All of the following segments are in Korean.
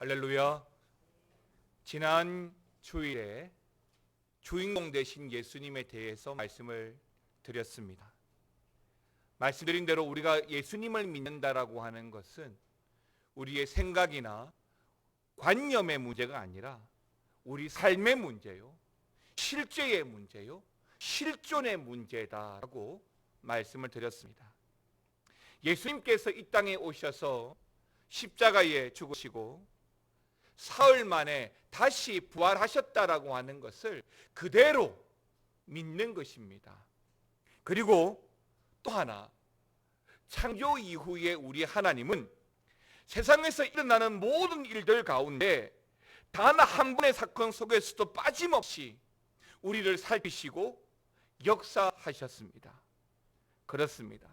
할렐루야. 지난 주일에 주인공 되신 예수님에 대해서 말씀을 드렸습니다. 말씀드린 대로 우리가 예수님을 믿는다라고 하는 것은 우리의 생각이나 관념의 문제가 아니라 우리 삶의 문제요, 실제의 문제요, 실존의 문제다라고 말씀을 드렸습니다. 예수님께서 이 땅에 오셔서 십자가에 죽으시고 사흘 만에 다시 부활하셨다라고 하는 것을 그대로 믿는 것입니다. 그리고 또 하나, 창조 이후에 우리 하나님은 세상에서 일어나는 모든 일들 가운데 단 한 번의 사건 속에서도 빠짐없이 우리를 살피시고 역사하셨습니다. 그렇습니다.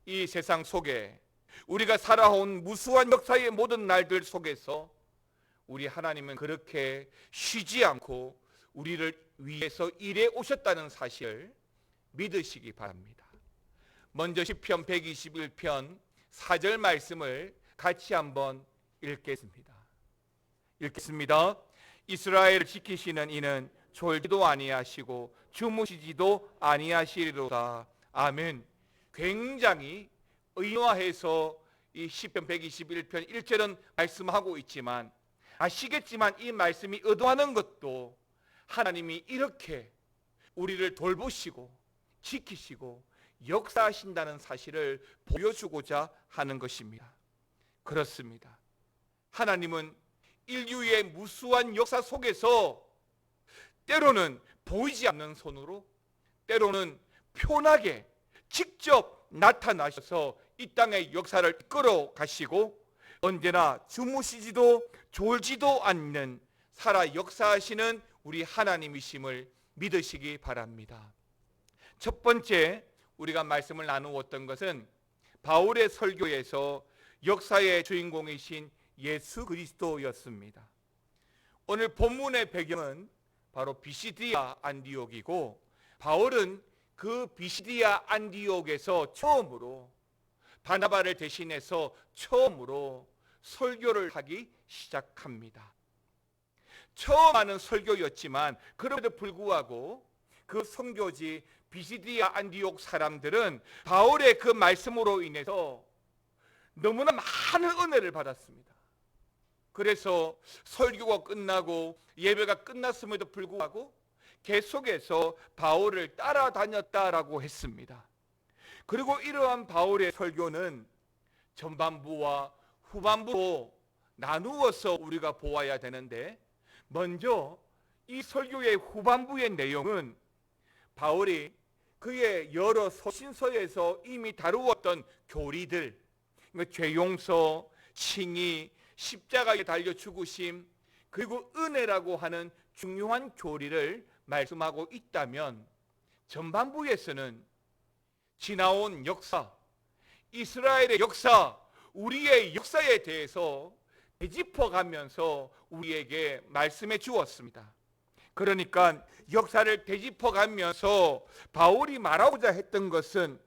이 세상 속에 우리가 살아온 무수한 역사의 모든 날들 속에서 우리 하나님은 그렇게 쉬지 않고 우리를 위해서 일해 오셨다는 사실을 믿으시기 바랍니다. 먼저 시편 121편 4절 말씀을 같이 한번 읽겠습니다. 이스라엘을 지키시는 이는 졸지도 아니하시고 주무시지도 아니하시리로다. 아멘. 굉장히 의화해서 이 시편 121편 1절은 말씀하고 있지만 아시겠지만 이 말씀이 의도하는 것도 하나님이 이렇게 우리를 돌보시고 지키시고 역사하신다는 사실을 보여주고자 하는 것입니다. 그렇습니다. 하나님은 인류의 무수한 역사 속에서 때로는 보이지 않는 손으로, 때로는 편하게 직접 나타나셔서 이 땅의 역사를 이끌어 가시고 언제나 주무시지도 졸지도 않는 살아 역사하시는 우리 하나님이심을 믿으시기 바랍니다. 첫 번째 우리가 말씀을 나누었던 것은 바울의 설교에서 역사의 주인공이신 예수 그리스도였습니다. 오늘 본문의 배경은 바로 비시디아 안디옥이고 바울은 그 비시디아 안디옥에서 처음으로 바나바를 대신해서 처음으로 설교를 하기 시작합니다. 처음 하는 설교였지만 그럼에도 불구하고 그 선교지 비시디아 안디옥 사람들은 바울의 그 말씀으로 인해서 너무나 많은 은혜를 받았습니다. 그래서 설교가 끝나고 예배가 끝났음에도 불구하고 계속해서 바울을 따라다녔다라고 했습니다. 그리고 이러한 바울의 설교는 전반부와 후반부로 나누어서 우리가 보아야 되는데, 먼저 이 설교의 후반부의 내용은 바울이 그의 여러 서신서에서 이미 다루었던 교리들, 죄 용서, 칭의, 십자가에 달려 죽으심, 그리고 은혜라고 하는 중요한 교리를 말씀하고 있다면, 전반부에서는 지나온 역사, 이스라엘의 역사, 우리의 역사에 대해서 되짚어가면서 우리에게 말씀해 주었습니다. 그러니까 역사를 되짚어가면서 바울이 말하고자 했던 것은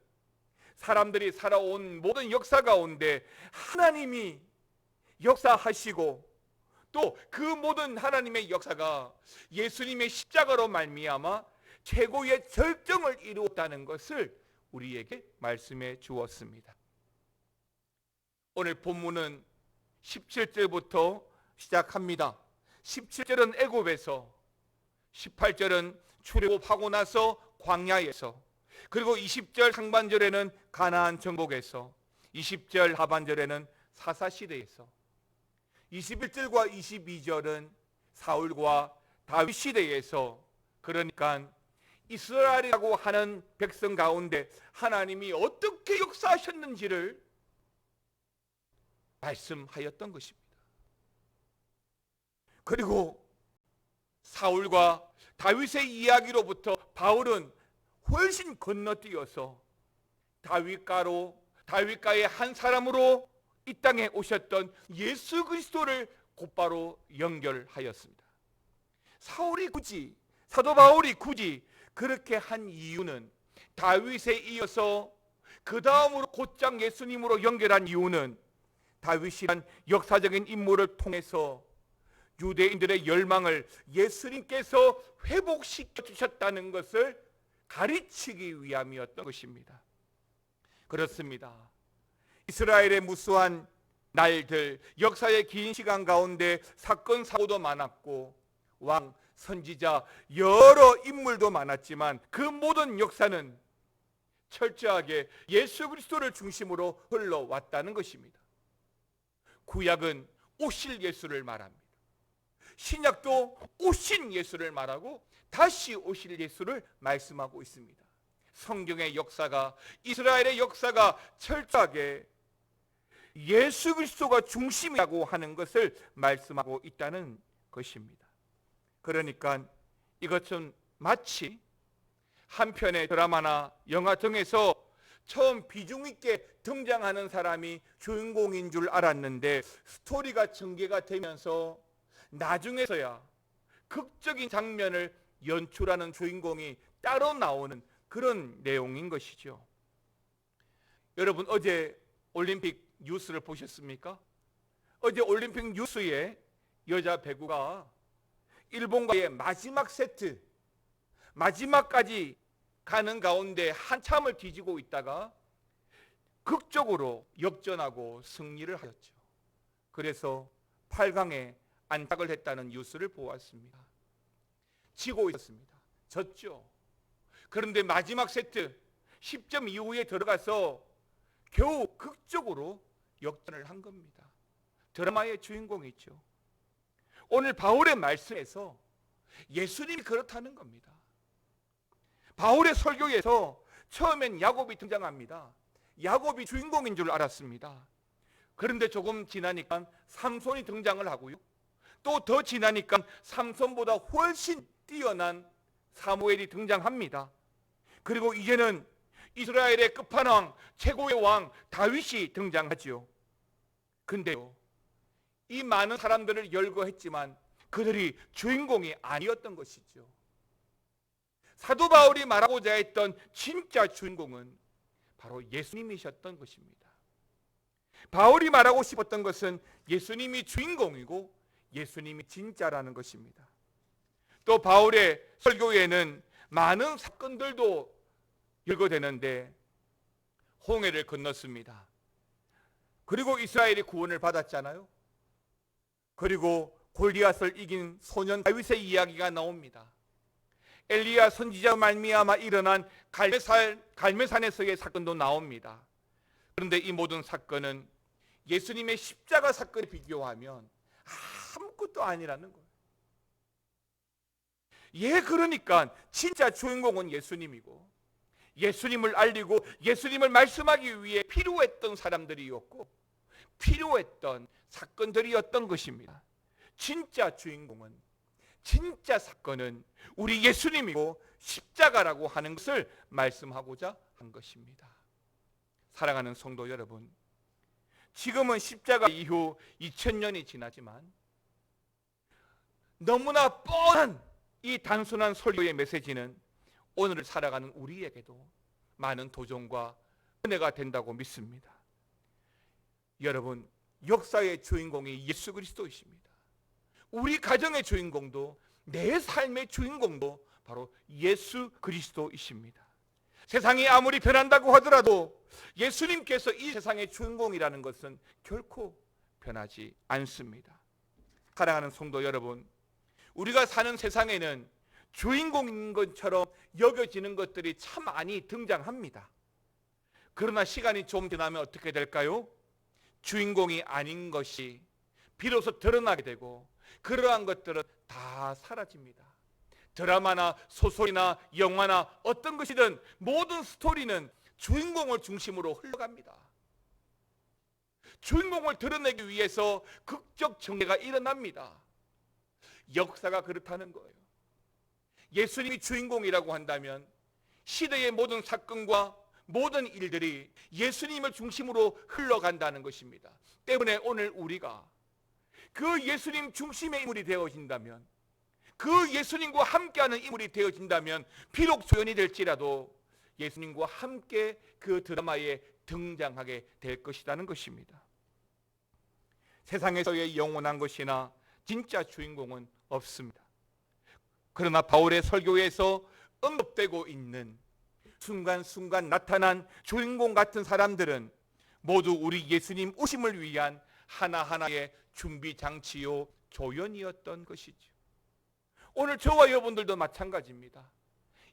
사람들이 살아온 모든 역사 가운데 하나님이 역사하시고 또 그 모든 하나님의 역사가 예수님의 십자가로 말미암아 최고의 절정을 이루었다는 것을 우리에게 말씀해 주었습니다. 오늘 본문은 17절부터 시작합니다. 17절은 애굽에서, 18절은 출애굽하고 나서 광야에서, 그리고 20절 상반절에는 가나안 정복에서, 20절 하반절에는 사사시대에서, 21절과 22절은 사울과 다윗 시대에서, 그러니까 이스라엘이라고 하는 백성 가운데 하나님이 어떻게 역사하셨는지를 말씀하였던 것입니다. 그리고 사울과 다윗의 이야기로부터 바울은 훨씬 건너뛰어서 다윗가의 한 사람으로 이 땅에 오셨던 예수 그리스도를 곧바로 연결하였습니다. 사도 바울이 굳이 그렇게 한 이유는, 다윗에 이어서 그 다음으로 곧장 예수님으로 연결한 이유는 다윗이란 역사적인 인물을 통해서 유대인들의 열망을 예수님께서 회복시켜 주셨다는 것을 가르치기 위함이었던 것입니다. 그렇습니다. 이스라엘의 무수한 날들, 역사의 긴 시간 가운데 사건 사고도 많았고 왕, 선지자, 여러 인물도 많았지만 그 모든 역사는 철저하게 예수 그리스도를 중심으로 흘러왔다는 것입니다. 구약은 오실 예수를 말합니다. 신약도 오신 예수를 말하고 다시 오실 예수를 말씀하고 있습니다. 성경의 역사가, 이스라엘의 역사가 철저하게 예수 그리스도가 중심이라고 하는 것을 말씀하고 있다는 것입니다. 그러니까 이것은 마치 한 편의 드라마나 영화 등에서 처음 비중 있게 등장하는 사람이 주인공인 줄 알았는데 스토리가 전개가 되면서 나중에서야 극적인 장면을 연출하는 주인공이 따로 나오는 그런 내용인 것이죠. 여러분, 어제 올림픽 뉴스를 보셨습니까? 어제 올림픽 뉴스에 여자 배구가 일본과의 마지막 세트, 마지막까지 가는 가운데 한참을 뒤지고 있다가 극적으로 역전하고 승리를 하였죠. 그래서 8강에 안착을 했다는 뉴스를 보았습니다. 지고 있었습니다. 졌죠. 그런데 마지막 세트 10점 이후에 들어가서 겨우 극적으로 역전을 한 겁니다. 드라마의 주인공이죠. 오늘 바울의 말씀에서 예수님이 그렇다는 겁니다. 바울의 설교에서 처음엔 야곱이 등장합니다. 야곱이 주인공인 줄 알았습니다. 그런데 조금 지나니까 삼손이 등장을 하고요. 또 더 지나니까 삼손보다 훨씬 뛰어난 사무엘이 등장합니다. 그리고 이제는 이스라엘의 끝판왕, 최고의 왕 다윗이 등장하지요. 근데요, 이 많은 사람들을 열거했지만 그들이 주인공이 아니었던 것이죠. 사도 바울이 말하고자 했던 진짜 주인공은 바로 예수님이셨던 것입니다. 바울이 말하고 싶었던 것은 예수님이 주인공이고 예수님이 진짜라는 것입니다. 또 바울의 설교에는 많은 사건들도 열거되는데 홍해를 건넜습니다. 그리고 이스라엘이 구원을 받았잖아요. 그리고 골리앗을 이긴 소년 다윗의 이야기가 나옵니다. 엘리야 선지자 말미암아 일어난 갈매산에서의 사건도 나옵니다. 그런데 이 모든 사건은 예수님의 십자가 사건에 비교하면 아무것도 아니라는 거예요. 그러니까 진짜 주인공은 예수님이고 예수님을 알리고 예수님을 말씀하기 위해 필요했던 사람들이었고 필요했던 사건들이었던 것입니다. 진짜 주인공은, 진짜 사건은 우리 예수님이고 십자가라고 하는 것을 말씀하고자 한 것입니다. 사랑하는 성도 여러분, 지금은 십자가 이후 2000년이 지나지만 너무나 뻔한 이 단순한 설교의 메시지는 오늘을 살아가는 우리에게도 많은 도전과 은혜가 된다고 믿습니다. 여러분, 역사의 주인공이 예수 그리스도이십니다. 우리 가정의 주인공도, 내 삶의 주인공도 바로 예수 그리스도이십니다. 세상이 아무리 변한다고 하더라도 예수님께서 이 세상의 주인공이라는 것은 결코 변하지 않습니다. 사랑하는 성도 여러분, 우리가 사는 세상에는 주인공인 것처럼 여겨지는 것들이 참 많이 등장합니다. 그러나 시간이 좀 지나면 어떻게 될까요? 주인공이 아닌 것이 비로소 드러나게 되고 그러한 것들은 다 사라집니다. 드라마나 소설이나 영화나 어떤 것이든 모든 스토리는 주인공을 중심으로 흘러갑니다. 주인공을 드러내기 위해서 극적 전개가 일어납니다. 역사가 그렇다는 거예요. 예수님이 주인공이라고 한다면 시대의 모든 사건과 모든 일들이 예수님을 중심으로 흘러간다는 것입니다. 때문에 오늘 우리가 그 예수님 중심의 인물이 되어진다면, 그 예수님과 함께하는 인물이 되어진다면 비록 조연이 될지라도 예수님과 함께 그 드라마에 등장하게 될 것이라는 것입니다. 세상에서의 영원한 것이나 진짜 주인공은 없습니다. 그러나 바울의 설교에서 언급되고 있는 순간순간 나타난 주인공 같은 사람들은 모두 우리 예수님 오심을 위한 하나하나의 준비 장치요 조연이었던 것이죠. 오늘 저와 여러분들도 마찬가지입니다.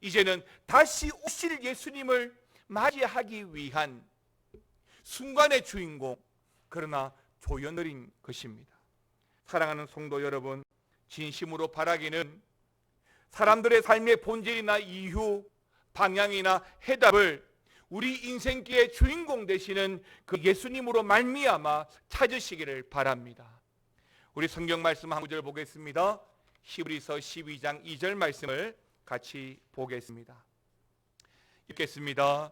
이제는 다시 오실 예수님을 맞이하기 위한 순간의 주인공, 그러나 조연들인 것입니다. 사랑하는 성도 여러분, 진심으로 바라기는 사람들의 삶의 본질이나 이유, 방향이나 해답을 우리 인생기의 주인공 되시는 그 예수님으로 말미암아 찾으시기를 바랍니다. 우리 성경 말씀 한 구절 보겠습니다. 히브리서 12장 2절 말씀을 같이 보겠습니다. 읽겠습니다.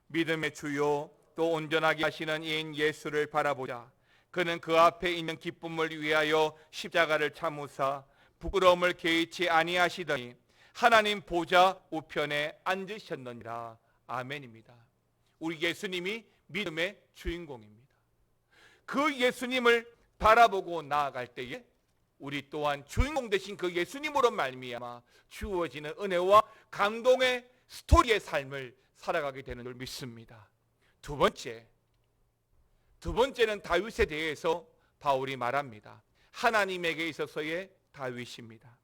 믿음의 주요 또 온전하게 하시는 이인 예수를 바라보자. 그는 그 앞에 있는 기쁨을 위하여 십자가를 참으사 부끄러움을 개의치 아니하시더니 하나님 보좌 우편에 앉으셨느니라. 아멘입니다. 우리 예수님이 믿음의 주인공입니다. 그 예수님을 바라보고 나아갈 때에 우리 또한 주인공 되신 그 예수님으로 말미암아 주어지는 은혜와 감동의 스토리의 삶을 살아가게 되는 줄 믿습니다. 두 번째는 다윗에 대해서 바울이 말합니다. 하나님에게 있어서의 다윗입니다.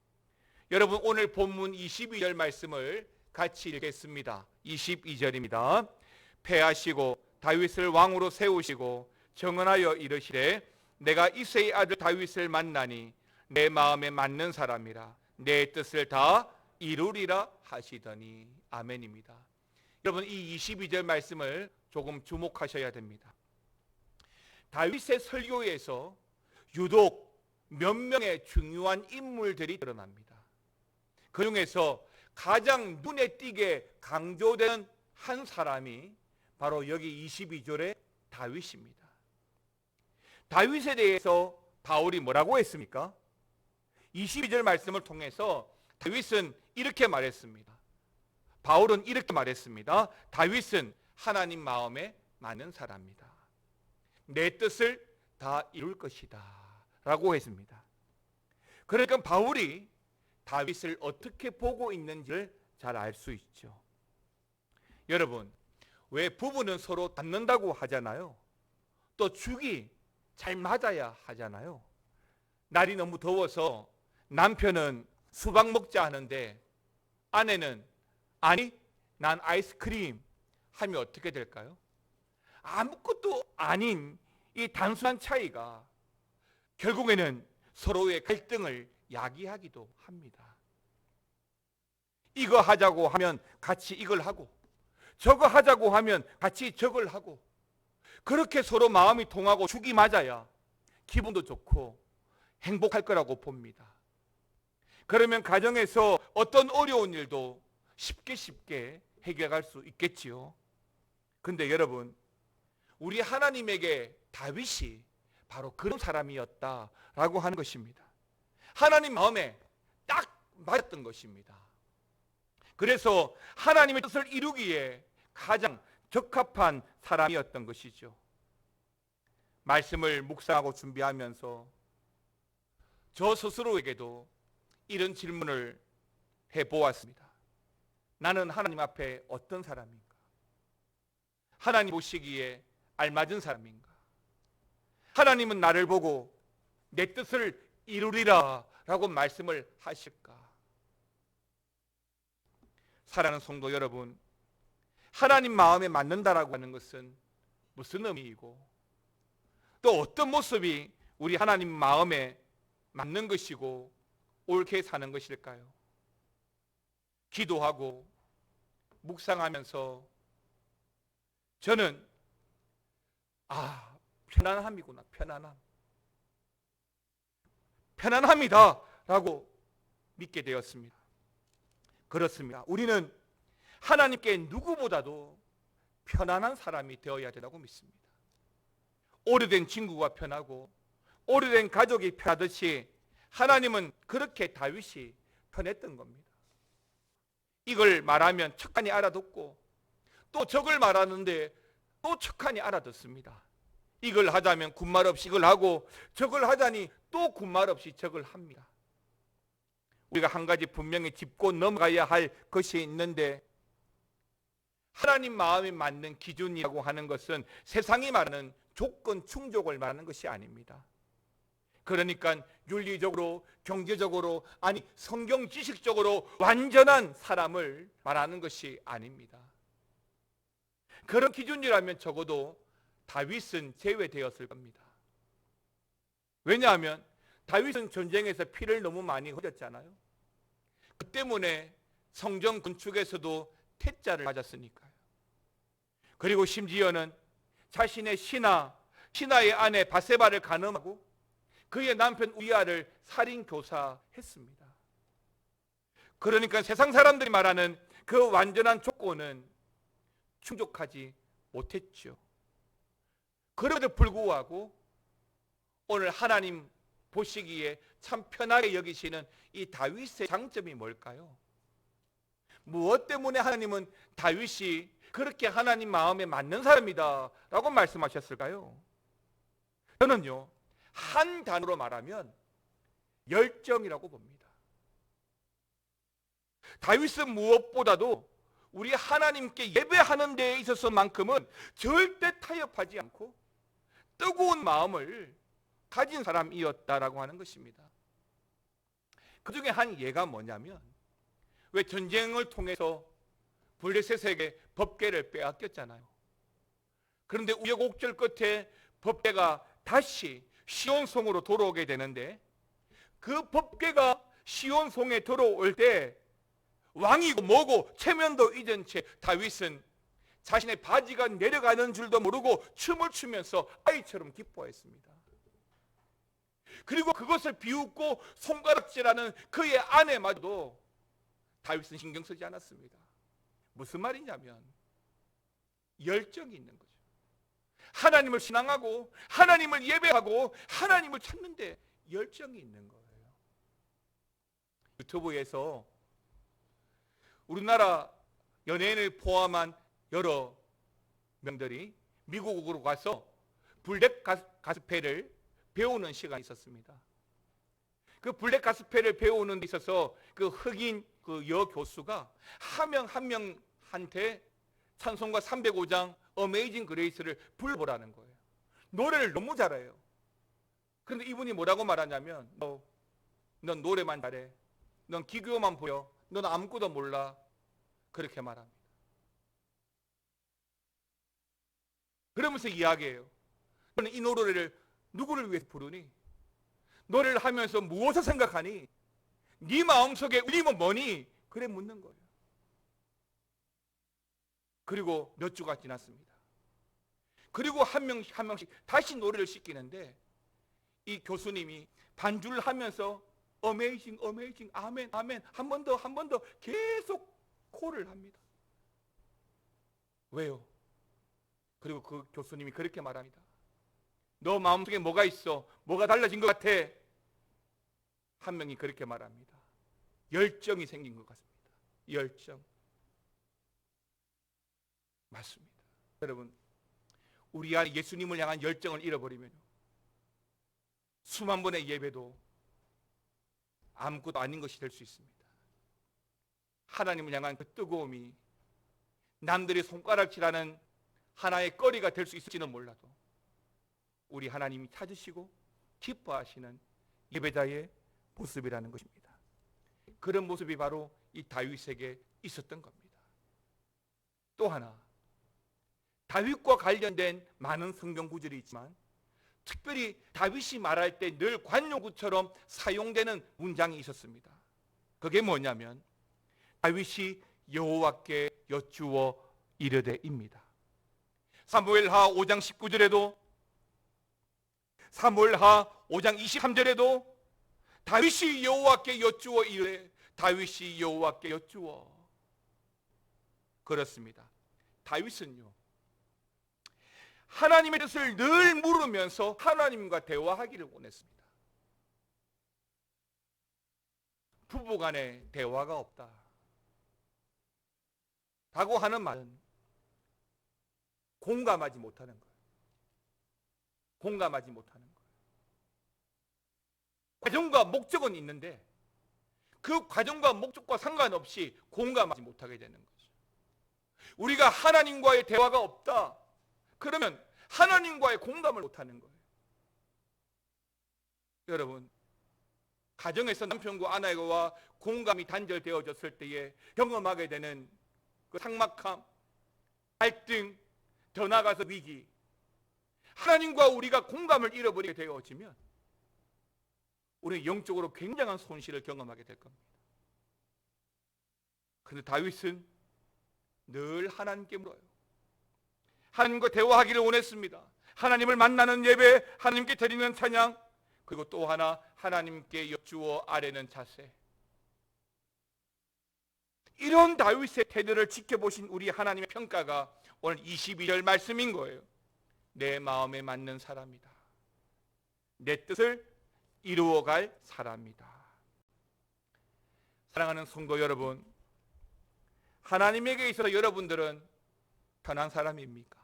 여러분, 오늘 본문 22절 말씀을 같이 읽겠습니다. 22절입니다. 패하시고 다윗을 왕으로 세우시고 정언하여 이르시되 내가 이새의 아들 다윗을 만나니 내 마음에 맞는 사람이라 내 뜻을 다 이루리라 하시더니. 아멘입니다. 여러분, 이 22절 말씀을 조금 주목하셔야 됩니다. 다윗의 설교에서 유독 몇 명의 중요한 인물들이 드러납니다. 그 중에서 가장 눈에 띄게 강조되는 한 사람이 바로 여기 22절의 다윗입니다. 다윗에 대해서 바울이 뭐라고 했습니까? 22절 말씀을 통해서 다윗은 이렇게 말했습니다. 바울은 이렇게 말했습니다. 다윗은 하나님 마음에 맞는 사람이다. 내 뜻을 다 이룰 것이다 라고 했습니다. 그러니까 바울이 다윗을 어떻게 보고 있는지를 잘 알 수 있죠. 여러분, 왜 부부는 서로 닮는다고 하잖아요. 또 죽이 잘 맞아야 하잖아요. 날이 너무 더워서 남편은 수박 먹자 하는데 아내는 아니 난 아이스크림 하면 어떻게 될까요? 아무것도 아닌 이 단순한 차이가 결국에는 서로의 갈등을 야기하기도 합니다. 이거 하자고 하면 같이 이걸 하고 저거 하자고 하면 같이 저걸 하고 그렇게 서로 마음이 통하고 죽이 맞아야 기분도 좋고 행복할 거라고 봅니다. 그러면 가정에서 어떤 어려운 일도 쉽게 해결할 수 있겠지요. 근데 여러분, 우리 하나님에게 다윗이 바로 그런 사람이었다라고 하는 것입니다. 하나님 마음에 딱 맞았던 것입니다. 그래서 하나님의 뜻을 이루기에 가장 적합한 사람이었던 것이죠. 말씀을 묵상하고 준비하면서 저 스스로에게도 이런 질문을 해보았습니다. 나는 하나님 앞에 어떤 사람인가? 하나님 보시기에 알맞은 사람인가? 하나님은 나를 보고 내 뜻을 이루리라 라고 말씀을 하실까? 사랑하는 성도 여러분, 하나님 마음에 맞는다라고 하는 것은 무슨 의미이고 또 어떤 모습이 우리 하나님 마음에 맞는 것이고 옳게 사는 것일까요? 기도하고 묵상하면서 저는 편안함이구나, 편안함이다 라고 믿게 되었습니다. 그렇습니다. 우리는 하나님께 누구보다도 편안한 사람이 되어야 된다고 믿습니다. 오래된 친구가 편하고 오래된 가족이 편하듯이 하나님은 그렇게 다윗이 편했던 겁니다. 이걸 말하면 척하니 알아듣고 또 저걸 말하는데 또 척하니 알아듣습니다. 이걸 하자면 군말 없이 이걸 하고, 저걸 하자니 또 군말 없이 저걸 합니다. 우리가 한 가지 분명히 짚고 넘어가야 할 것이 있는데, 하나님 마음에 맞는 기준이라고 하는 것은 세상이 말하는 조건 충족을 말하는 것이 아닙니다. 그러니까 윤리적으로, 경제적으로, 아니 성경 지식적으로 완전한 사람을 말하는 것이 아닙니다. 그런 기준이라면 적어도 다윗은 제외되었을 겁니다. 왜냐하면 다윗은 전쟁에서 피를 너무 많이 흘렸잖아요. 그 때문에 성전 건축에서도 퇴짜를 맞았으니까요. 그리고 심지어는 자신의 신하의 아내 바세바를 간음하고 그의 남편 우리아를 살인 교사했습니다. 그러니까 세상 사람들이 말하는 그 완전한 조건은 충족하지 못했죠. 그럼에도 불구하고 오늘 하나님 보시기에 참 편하게 여기시는 이 다윗의 장점이 뭘까요? 무엇 때문에 하나님은 다윗이 그렇게 하나님 마음에 맞는 사람이다 라고 말씀하셨을까요? 저는요, 한 단어로 말하면 열정이라고 봅니다. 다윗은 무엇보다도 우리 하나님께 예배하는 데에 있어서만큼은 절대 타협하지 않고 뜨거운 마음을 가진 사람이었다라고 하는 것입니다. 그 중에 한 예가 뭐냐면, 왜 전쟁을 통해서 블레셋에게 법궤를 빼앗겼잖아요. 그런데 우여곡절 끝에 법궤가 다시 시온성으로 돌아오게 되는데, 그 법궤가 시온성에 들어올 때 왕이고 뭐고 체면도 잊은 채 다윗은 자신의 바지가 내려가는 줄도 모르고 춤을 추면서 아이처럼 기뻐했습니다. 그리고 그것을 비웃고 손가락질하는 그의 아내마저도 다윗은 신경 쓰지 않았습니다. 무슨 말이냐면 열정이 있는 거죠. 하나님을 신앙하고 하나님을 예배하고 하나님을 찾는데 열정이 있는 거예요. 유튜브에서 우리나라 연예인을 포함한 여러 명들이 미국으로 가서 블랙 가스펠을 배우는 시간이 있었습니다. 그 블랙 가스펠을 배우는 데 있어서 그 흑인 그 여교수가 한 명 한 명한테 찬송가 305장 어메이징 그레이스를 불러보라는 거예요. 노래를 너무 잘해요. 그런데 이분이 뭐라고 말하냐면, 넌 노래만 잘해, 넌 기교만 보여, 넌 아무것도 몰라, 그렇게 말합니다. 그러면서 이야기해요. 너는 이 노래를 누구를 위해서 부르니? 노래를 하면서 무엇을 생각하니? 네 마음속에 울림은 뭐니? 그래 묻는 거예요. 그리고 몇 주가 지났습니다. 그리고 한 명씩 한 명씩 다시 노래를 시키는데, 이 교수님이 반주를 하면서 어메이징 어메이징 아멘 아멘 한 번 더 한 번 더 계속 코를 합니다. 왜요? 그리고 그 교수님이 그렇게 말합니다. 너 마음속에 뭐가 있어? 뭐가 달라진 것 같아? 한 명이 그렇게 말합니다. 열정이 생긴 것 같습니다. 열정. 맞습니다. 여러분, 우리 안에 예수님을 향한 열정을 잃어버리면 수만 번의 예배도 아무것도 아닌 것이 될 수 있습니다. 하나님을 향한 그 뜨거움이 남들이 손가락질하는 하나의 거리가 될 수 있을지는 몰라도 우리 하나님이 찾으시고 기뻐하시는 예배자의 모습이라는 것입니다. 그런 모습이 바로 이 다윗에게 있었던 겁니다. 또 하나, 다윗과 관련된 많은 성경 구절이 있지만 특별히 다윗이 말할 때 늘 관용구처럼 사용되는 문장이 있었습니다. 그게 뭐냐면 다윗이 여호와께 여쭈어 이르되입니다. 사무엘하 5장 19절에도 사무엘하 5장 23절에도 다윗이 여호와께 여쭈어 이르되 다윗이 여호와께 여쭈어. 그렇습니다. 다윗은요, 하나님의 뜻을 늘 물으면서 하나님과 대화하기를 원했습니다. 부부간에 대화가 없다 라고 하는 말은 공감하지 못하는 거예요. 공감하지 못하는 거예요. 과정과 목적은 있는데 그 과정과 목적과 상관없이 공감하지 못하게 되는 거죠. 우리가 하나님과의 대화가 없다. 그러면 하나님과의 공감을 못하는 거예요. 여러분, 가정에서 남편과 아내와 공감이 단절되어졌을 때에 경험하게 되는 그 삭막함, 갈등, 더 나아가서 위기, 하나님과 우리가 공감을 잃어버리게 되어지면 우리는 영적으로 굉장한 손실을 경험하게 될 겁니다. 그런데 다윗은 늘 하나님께 물어요. 하나님과 대화하기를 원했습니다. 하나님을 만나는 예배, 하나님께 드리는 찬양, 그리고 또 하나 하나님께 여쭈어 아뢰는 자세. 이런 다윗의 태도를 지켜보신 우리 하나님의 평가가 오늘 22절 말씀인 거예요. 내 마음에 맞는 사람이다. 내 뜻을 이루어갈 사람이다. 사랑하는 성도 여러분, 하나님에게 있어서 여러분들은 편한 사람입니까?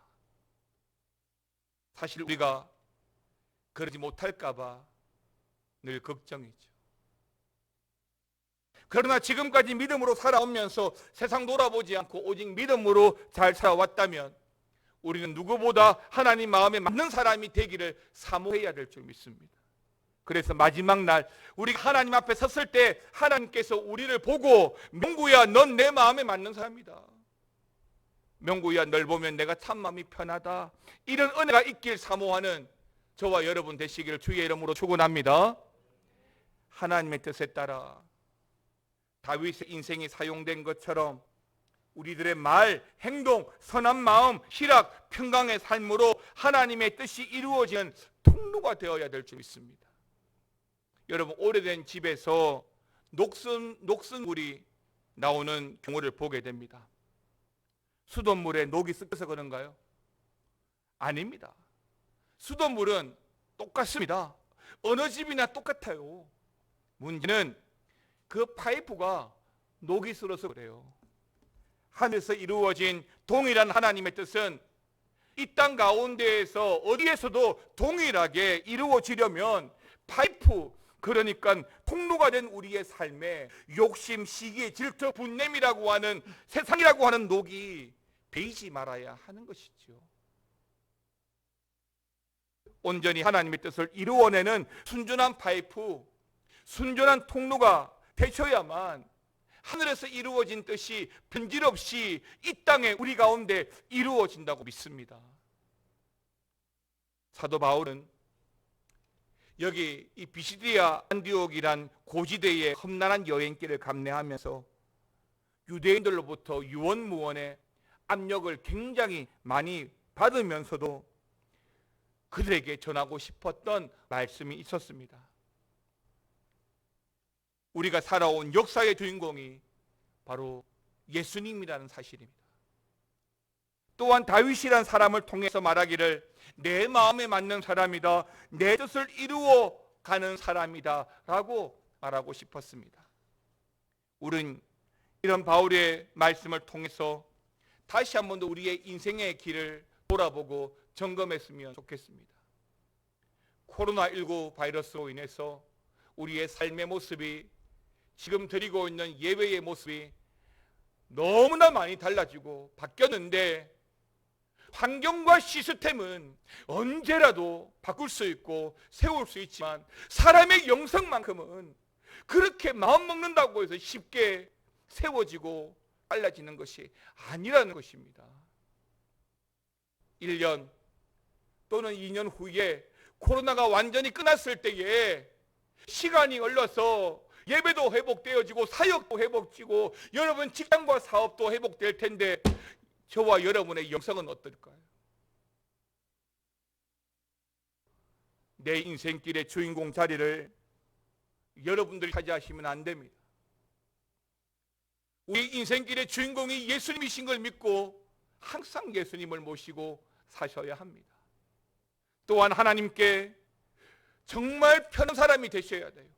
사실 우리가 그러지 못할까 봐 늘 걱정이죠. 그러나 지금까지 믿음으로 살아오면서 세상 돌아보지 않고 오직 믿음으로 잘 살아왔다면 우리는 누구보다 하나님 마음에 맞는 사람이 되기를 사모해야 될 줄 믿습니다. 그래서 마지막 날 우리가 하나님 앞에 섰을 때 하나님께서 우리를 보고 명구야, 넌 내 마음에 맞는 사람이다. 명구야, 널 보면 내가 참 마음이 편하다. 이런 은혜가 있길 사모하는 저와 여러분 되시기를 주의 이름으로 축원합니다. 하나님의 뜻에 따라 다윗의 인생이 사용된 것처럼 우리들의 말, 행동, 선한 마음, 희락, 평강의 삶으로 하나님의 뜻이 이루어지는 통로가 되어야 될 줄 믿습니다. 여러분, 오래된 집에서 녹슨물이 나오는 경우를 보게 됩니다. 수돗물에 녹이 섞여서 그런가요? 아닙니다. 수돗물은 똑같습니다. 어느 집이나 똑같아요. 문제는 그 파이프가 녹이 슬어서 그래요. 하늘에서 이루어진 동일한 하나님의 뜻은 이 땅 가운데에서 어디에서도 동일하게 이루어지려면 파이프, 그러니까 통로가 된 우리의 삶에 욕심, 시기, 질투, 분냄이라고 하는 세상이라고 하는 녹이 배이지 말아야 하는 것이죠. 온전히 하나님의 뜻을 이루어내는 순전한 파이프, 순전한 통로가 되셔야만 하늘에서 이루어진 뜻이 변질 없이 이 땅에 우리 가운데 이루어진다고 믿습니다. 사도 바울은 여기 이 비시디아 안디옥이란 고지대의 험난한 여행길을 감내하면서 유대인들로부터 유언무언의 압력을 굉장히 많이 받으면서도 그들에게 전하고 싶었던 말씀이 있었습니다. 우리가 살아온 역사의 주인공이 바로 예수님이라는 사실입니다. 또한 다윗이라는 사람을 통해서 말하기를 내 마음에 맞는 사람이다, 내 뜻을 이루어 가는 사람이다 라고 말하고 싶었습니다. 우리는 이런 바울의 말씀을 통해서 다시 한 번 더 우리의 인생의 길을 돌아보고 점검했으면 좋겠습니다. 코로나19 바이러스로 인해서 우리의 삶의 모습이, 지금 드리고 있는 예배의 모습이 너무나 많이 달라지고 바뀌었는데, 환경과 시스템은 언제라도 바꿀 수 있고 세울 수 있지만 사람의 영성만큼은 그렇게 마음 먹는다고 해서 쉽게 세워지고 빨라지는 것이 아니라는 것입니다. 1년 또는 2년 후에 코로나가 완전히 끝났을 때에 시간이 흘러서 예배도 회복되어지고 사역도 회복되고 여러분 직장과 사업도 회복될 텐데 저와 여러분의 영성은 어떨까요? 내 인생길의 주인공 자리를 여러분들이 차지하시면 안 됩니다. 우리 인생길의 주인공이 예수님이신 걸 믿고 항상 예수님을 모시고 사셔야 합니다. 또한 하나님께 정말 편한 사람이 되셔야 돼요.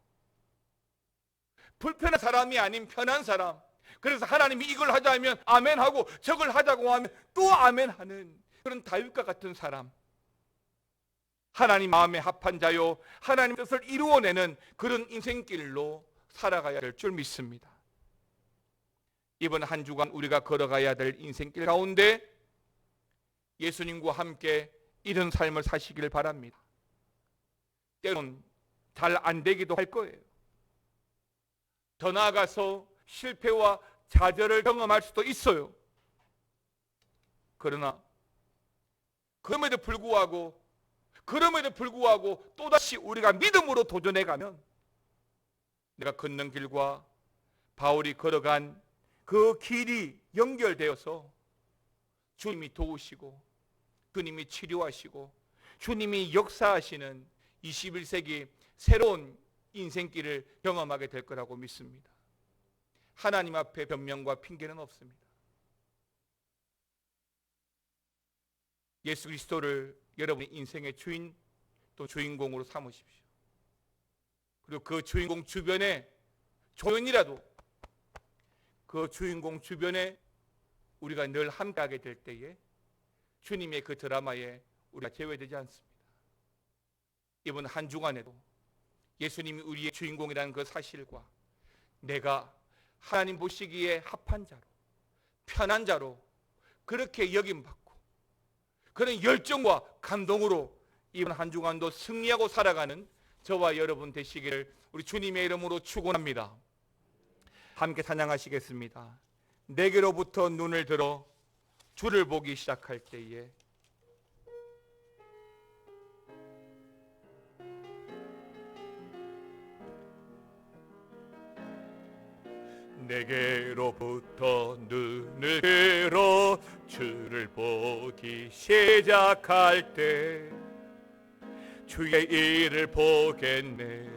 불편한 사람이 아닌 편한 사람. 그래서 하나님이 이걸 하자 하면 아멘하고 저걸 하자고 하면 또 아멘하는 그런 다윗과 같은 사람. 하나님 마음에 합한 자요, 하나님 뜻을 이루어내는 그런 인생길로 살아가야 될 줄 믿습니다. 이번 한 주간 우리가 걸어가야 될 인생길 가운데 예수님과 함께 이런 삶을 사시길 바랍니다. 때로는 잘 안 되기도 할 거예요. 더 나아가서 실패와 좌절을 경험할 수도 있어요. 그러나 그럼에도 불구하고 또다시 우리가 믿음으로 도전해가면 내가 걷는 길과 바울이 걸어간 그 길이 연결되어서 주님이 도우시고 주님이 치료하시고 주님이 역사하시는 21세기 새로운 인생길을 경험하게 될 거라고 믿습니다. 하나님 앞에 변명과 핑계는 없습니다. 예수 그리스도를 여러분의 인생의 주인 또 주인공으로 삼으십시오. 그리고 그 주인공 주변에 조연이라도 그 주인공 주변에 우리가 늘 함께하게 될 때에 주님의 그 드라마에 우리가 제외되지 않습니다. 이번 한 주간에도 예수님이 우리의 주인공이라는 그 사실과 내가 하나님 보시기에 합한 자로, 편한 자로 그렇게 여김받고 그런 열정과 감동으로 이번 한 주간도 승리하고 살아가는 저와 여러분 되시기를 우리 주님의 이름으로 축원합니다. 함께 찬양하시겠습니다. 내게로부터 눈을 들어 주를 보기 시작할 때에 내게로부터 눈을 들어 주를 보기 시작할 때 주의 일을 보겠네.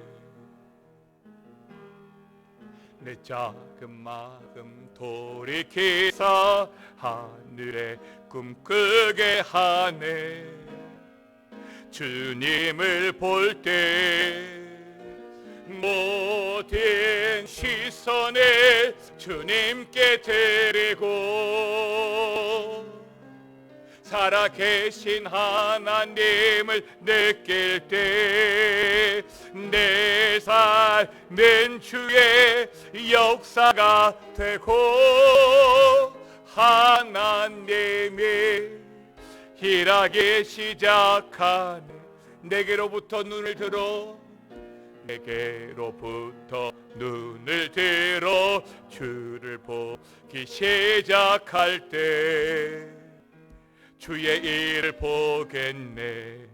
내 작은 마음 돌이키사 하늘에 꿈꾸게 하네. 주님을 볼 때 모든 시선을 주님께 드리고 살아계신 하나님을 느낄 때 내 삶은 주의 역사가 되고 하나님이 일하기 시작하네. 내게로부터 눈을 들어 내게로부터 눈을 들어 주를 보기 시작할 때 주의 일을 보겠네.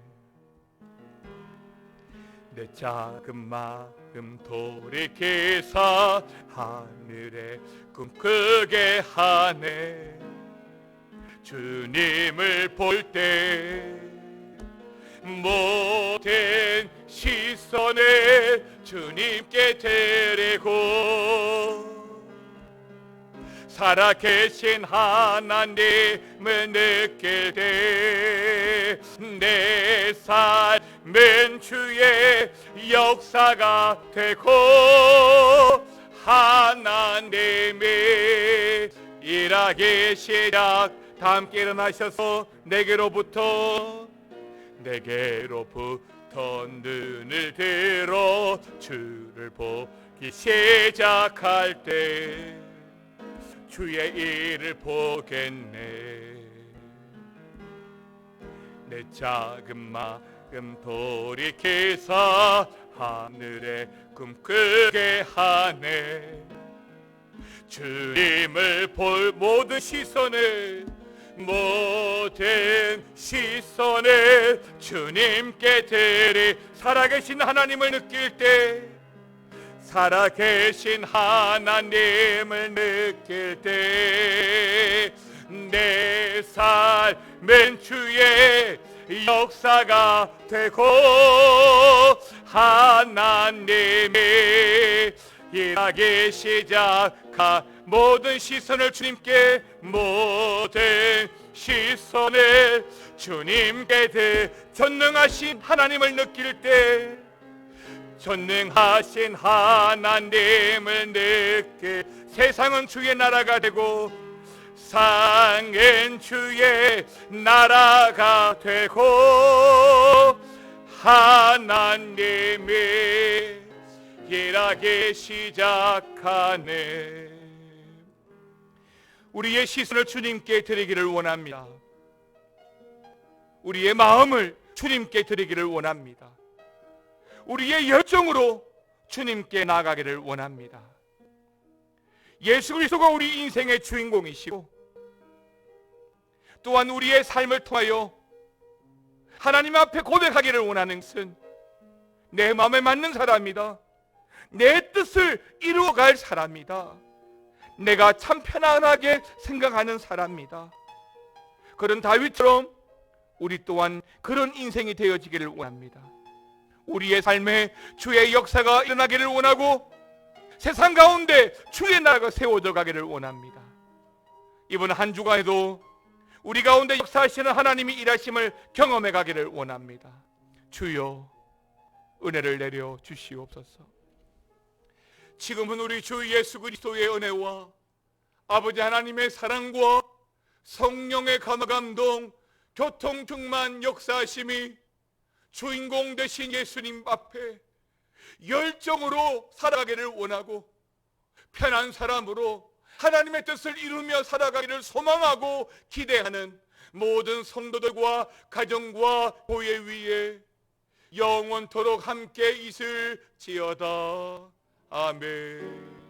내 작은 마음 돌이키사 하늘에 꿈꾸게 하네. 주님을 볼 때 모든 시선을 주님께 드리고 살아계신 하나님을 느낄 때 내 삶은 주의 역사가 되고 하나님이 일하기 시작. 다 함께 일어나셔서 내게로부터 눈을 들어 주를 보기 시작할 때 주의 일을 보겠네. 내 작은 마음 돌이키사 하늘에 꿈꾸게 하네. 주님을 볼 모든 시선을 주님께 드리 살아계신 하나님을 느낄 때 살아계신 하나님을 느낄 때 내 삶은 주의 역사가 되고 하나님이 일하기 시작한 모든 시선을 주님께 전능하신 하나님을 느낄 때 전능하신 하나님을 느낄 세상은 주의 나라가 되고 상은 주의 나라가 되고 하나님의 일하기 시작하네. 우리의 시선을 주님께 드리기를 원합니다. 우리의 마음을 주님께 드리기를 원합니다. 우리의 열정으로 주님께 나아가기를 원합니다. 예수 그리스도가 우리 인생의 주인공이시고 또한 우리의 삶을 통하여 하나님 앞에 고백하기를 원하는 것은 내 마음에 맞는 사람이다, 내 뜻을 이루어갈 사람이다, 내가 참 편안하게 생각하는 사람이다. 그런 다윗처럼 우리 또한 그런 인생이 되어지기를 원합니다. 우리의 삶에 주의 역사가 일어나기를 원하고 세상 가운데 주의 나라가 세워져 가기를 원합니다. 이번 한 주간에도 우리 가운데 역사하시는 하나님이 일하심을 경험해 가기를 원합니다. 주여 은혜를 내려 주시옵소서. 지금은 우리 주 예수 그리스도의 은혜와 아버지 하나님의 사랑과 성령의 감동, 교통 충만 역사하심이 주인공 되신 예수님 앞에 열정으로 살아가기를 원하고 편한 사람으로 하나님의 뜻을 이루며 살아가기를 소망하고 기대하는 모든 성도들과 가정과 교회 위에 영원토록 함께 있을지어다. 아멘.